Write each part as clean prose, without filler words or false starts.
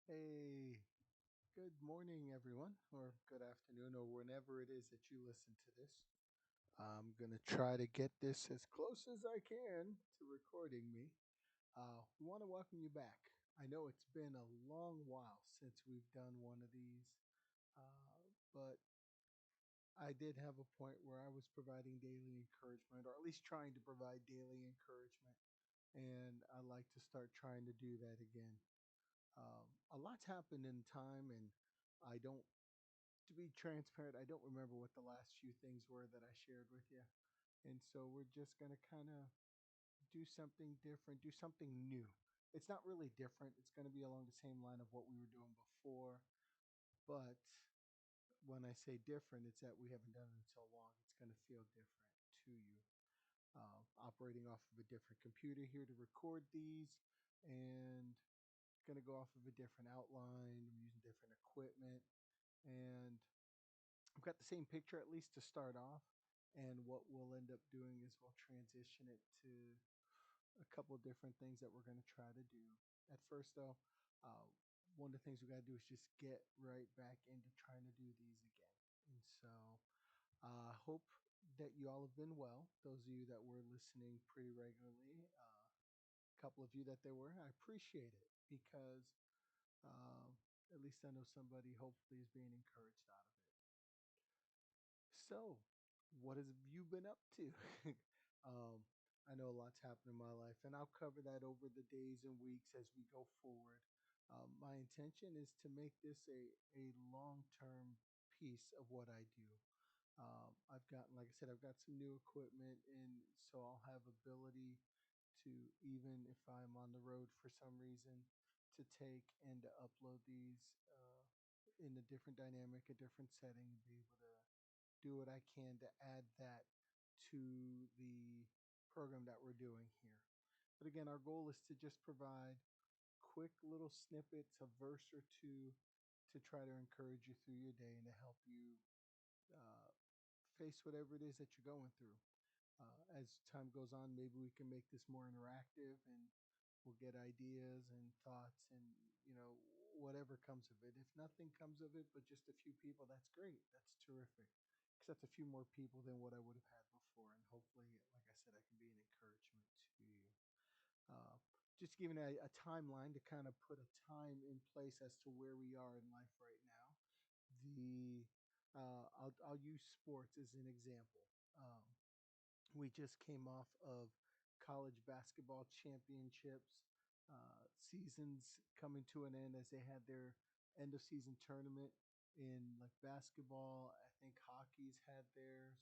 Hey, good morning, everyone, or good afternoon, or whenever it is that you listen to this. I'm going to try to get this as close as I can to recording me. We want to welcome you back. I know it's been a long while since we've done one of these, but I did have a point where I was providing daily encouragement, or at least trying to provide daily encouragement, and I like to start trying to do that again. A lot's happened in time, and I don't to be transparent, I don't remember what the last few things were that I shared with you. And so we're just going to kind of do something different, do something new. It's not really different. It's going to be along the same line of what we were doing before. But when I say different, it's that we haven't done it in so long. It's going to feel different to you. Operating off of a different computer here to record these and going to go off of a different outline. I'm using different equipment. And I've got the same picture at least to start off. And what we'll end up doing is we'll transition it to a couple of different things that we're going to try to do. At first, though, uh, one of the things we got to do is just get right back into trying to do these again. And so I hope that you all have been well. Those of you that were listening pretty regularly, a couple of you that there were, I appreciate it because uh, at least I know somebody hopefully is being encouraged out of it. So, what have you been up to? um, I know a lot's happened in my life, and I'll cover that over the days and weeks as we go forward. My intention is to make this a long term piece of what I do. I've gotten, like I said, I've got some new equipment, and so I'll have ability to, even if I'm on the road for some reason, to take and to upload these in a different dynamic, a different setting, and be able to do what I can to add that to the program that we're doing here. But again, our goal is to just provide quick little snippets, a verse or two, to try to encourage you through your day and to help you uh, face whatever it is that you're going through. As time goes on, maybe we can make this more interactive and we'll get ideas and thoughts and, you know, whatever comes of it. If nothing comes of it, but just a few people, that's great. That's terrific. Because that's a few more people than what I would have had before. And hopefully, like I said, I can be an encouragement to you. Uh, just giving a timeline to kind of put a time in place as to where we are in life right now. The I'll use sports as an example. Um, we just came off of college basketball championships, seasons coming to an end as they had their end of season tournament in like basketball. I think hockey's had theirs,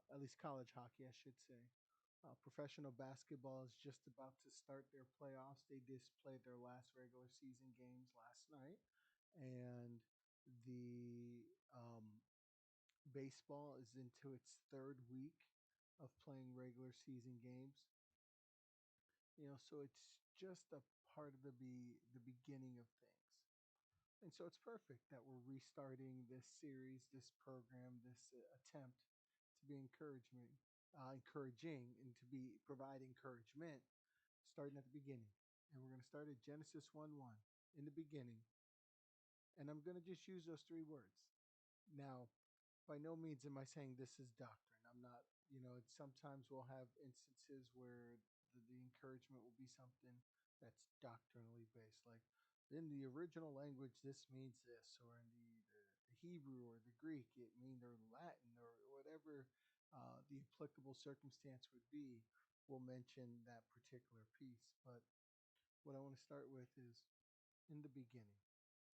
at least college hockey, I should say. Professional basketball is just about to start their playoffs. They just played their last regular season games last night, and the baseball is into its third week of playing regular season games. So it's just a part of the beginning of things. And so it's perfect that we're restarting this series, this program, this attempt to be encouraging, and to be provide encouragement, starting at the beginning. And we're going to start at Genesis 1:1 in the beginning. And I'm going to just use those three words. Now, by no means am I saying this is doctrine. I'm not, sometimes we'll have instances where the encouragement will be something that's doctrinally based. Like in the original language, this means this, or in the Hebrew or the Greek, it means, or Latin, or whatever the applicable circumstance would be, we'll mention that particular piece. But what I want to start with is in the beginning.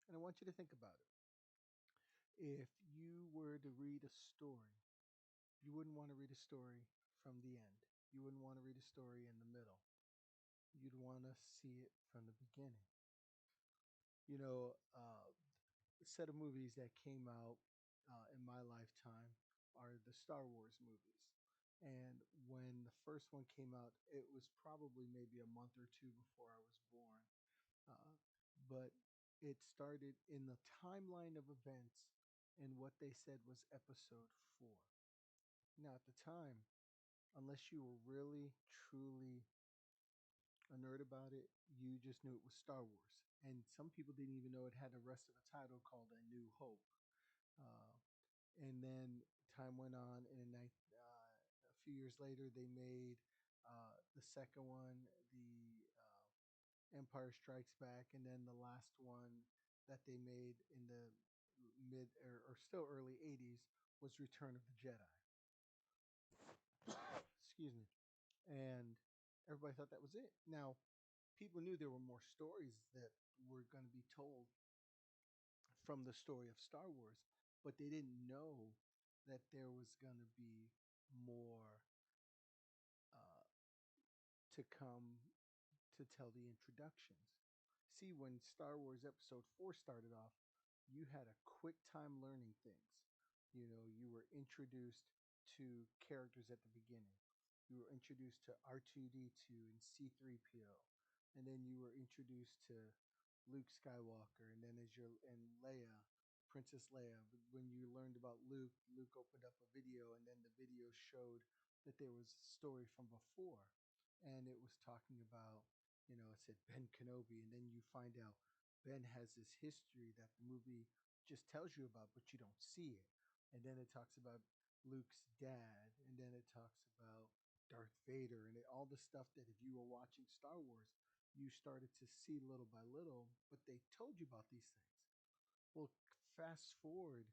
And I want you to think about it. If you were to read a story, you wouldn't want to read a story from the end. You wouldn't want to read a story in the middle. You'd want to see it from the beginning. A set of movies that came out in my lifetime are the Star Wars movies. And when the first one came out, it was probably maybe a month or two before I was born. Uh, but it started in the timeline of events, and what they said was episode four. Now, at the time, unless you were really, truly a nerd about it, you just knew it was Star Wars. and some people didn't even know it had the rest of a title called A New Hope. Uh, and then time went on, and then a few years later, they made the second one, the Empire Strikes Back, and then the last one that they made in the mid or still early '80s was Return of the Jedi. Excuse me. And everybody thought that was it. Now, people knew there were more stories that were going to be told from the story of Star Wars, but they didn't know that there was going to be more uh, to come to tell the introductions. See, when Star Wars Episode 4 started off, you had a quick time learning things. You know, you were introduced to characters at the beginning. You were introduced to R2D2 and C3PO. And then you were introduced to Luke Skywalker. And then and Leia, Princess Leia. When you learned about Luke, Luke opened up a video, and then the video showed that there was a story from before. And it was talking about, it said Ben Kenobi, and then you find out Ben has this history that the movie just tells you about, but you don't see it. And then it talks about Luke's dad, and then it talks about Darth Vader, and all the stuff that if you were watching Star Wars, you started to see little by little, but they told you about these things. Well, fast forward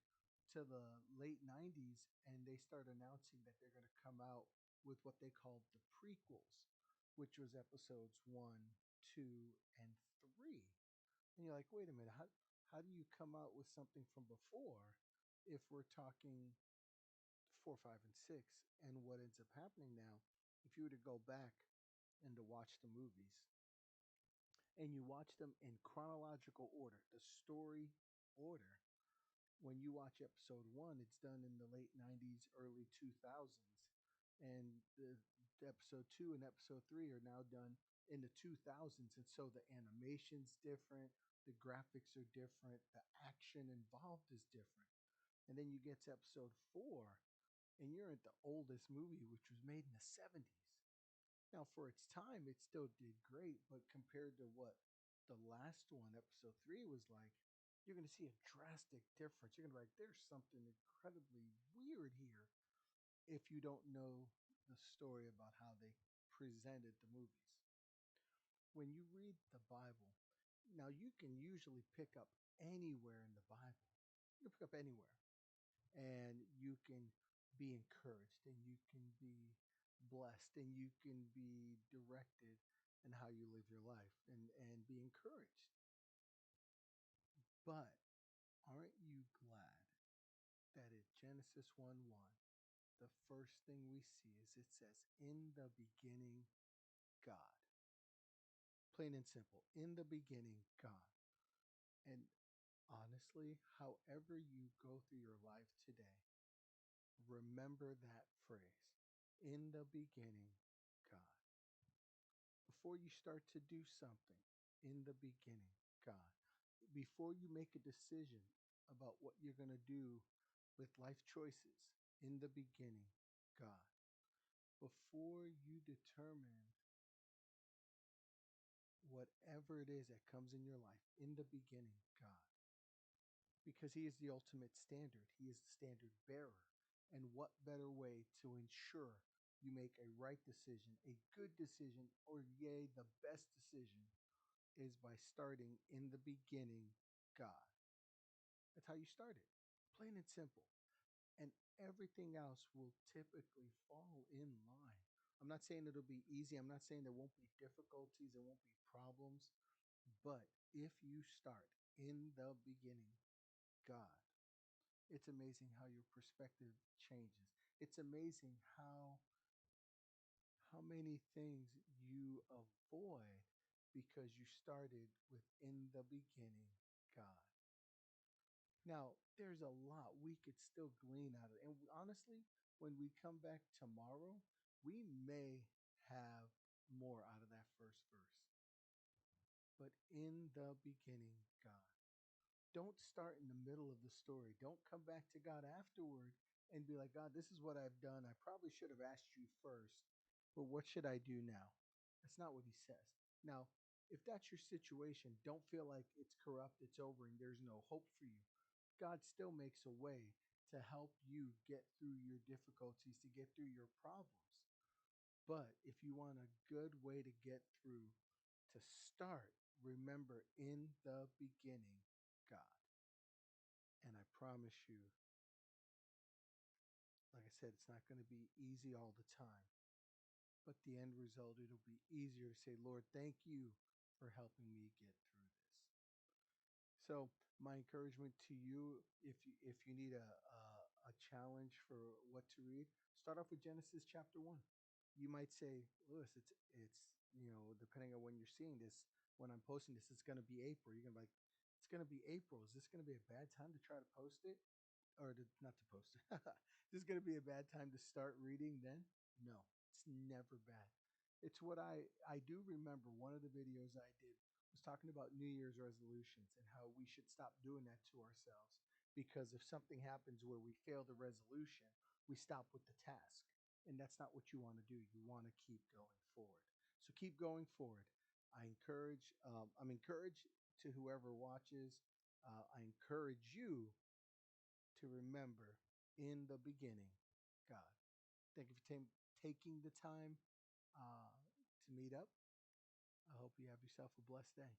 to the late '90s, and they start announcing that they're going to come out with what they called the prequels, which was episodes one, two, and three. And you're like, wait a minute, how do you come out with something from before if we're talking four, five, and six? And what ends up happening now, if you were to go back and to watch the movies, and you watch them in chronological order, the story order, when you watch episode one, it's done in the late '90s, early 2000s, and the episode two and episode three are now done in the 2000s, and so the animation's different, the graphics are different, the action involved is different. And then you get to episode four, and you're at the oldest movie, which was made in the '70s. Now, for its time, it still did great, but compared to what the last one, episode three, was like, you're going to see a drastic difference. You're going to be like, there's something incredibly weird here if you don't know the story about how they presented the movies. When you read the Bible, now you can usually pick up anywhere in the Bible. You can pick up anywhere, and you can be encouraged, and you can be blessed, and you can be directed in how you live your life, and be encouraged. But aren't you glad that in Genesis 1 1, the first thing we see is it says, in the beginning, God. Plain and simple. In the beginning, God. And honestly, however you go through your life today, remember that phrase. In the beginning, God. Before you start to do something, in the beginning, God. Before you make a decision about what you're going to do with life choices, in the beginning, God. Before you determine whatever it is that comes in your life, in the beginning, God. Because He is the ultimate standard, He is the standard bearer. And what better way to ensure you make a right decision, a good decision, or yea, the best decision, is by starting in the beginning, God. That's how you start it. Plain and simple. And everything else will typically fall in line. I'm not saying it'll be easy. I'm not saying there won't be difficulties, there won't be problems. But if you start in the beginning, God, it's amazing how your perspective changes. It's amazing how many things you avoid because you started with in the beginning, God. Now, there's a lot we could still glean out of it. And honestly, when we come back tomorrow, we may have more out of that first verse. But in the beginning, God. Don't start in the middle of the story. Don't come back to God afterward and be like, God, this is what I've done. I probably should have asked you first, but what should I do now? That's not what He says. Now, If that's your situation, don't feel like it's corrupt, it's over, and there's no hope for you. God still makes a way to help you get through your difficulties, to get through your problems. But if you want a good way to get through, to start, remember in the beginning, God. And I promise you, like I said, it's not going to be easy all the time. But the end result, it'll be easier to say, Lord, thank you for helping me get through this. So my encouragement to you, if you need a challenge for what to read, start off with Genesis chapter 1. You might say, Lewis, depending on when you're seeing this, when I'm posting this, it's gonna be April. You're gonna be like, it's gonna be April. Is this gonna be a bad time to try to post it? Or not to post it. This is gonna be a bad time to start reading then? No, it's never bad. It's what I do remember one of the videos I did was talking about New Year's resolutions and how we should stop doing that to ourselves. Because if something happens where we fail the resolution, we stop with the task. And that's not what you want to do. You want to keep going forward. So keep going forward. I'm encouraged to whoever watches. I encourage you to remember in the beginning, God. Thank you for taking the time to meet up. I hope you have yourself a blessed day.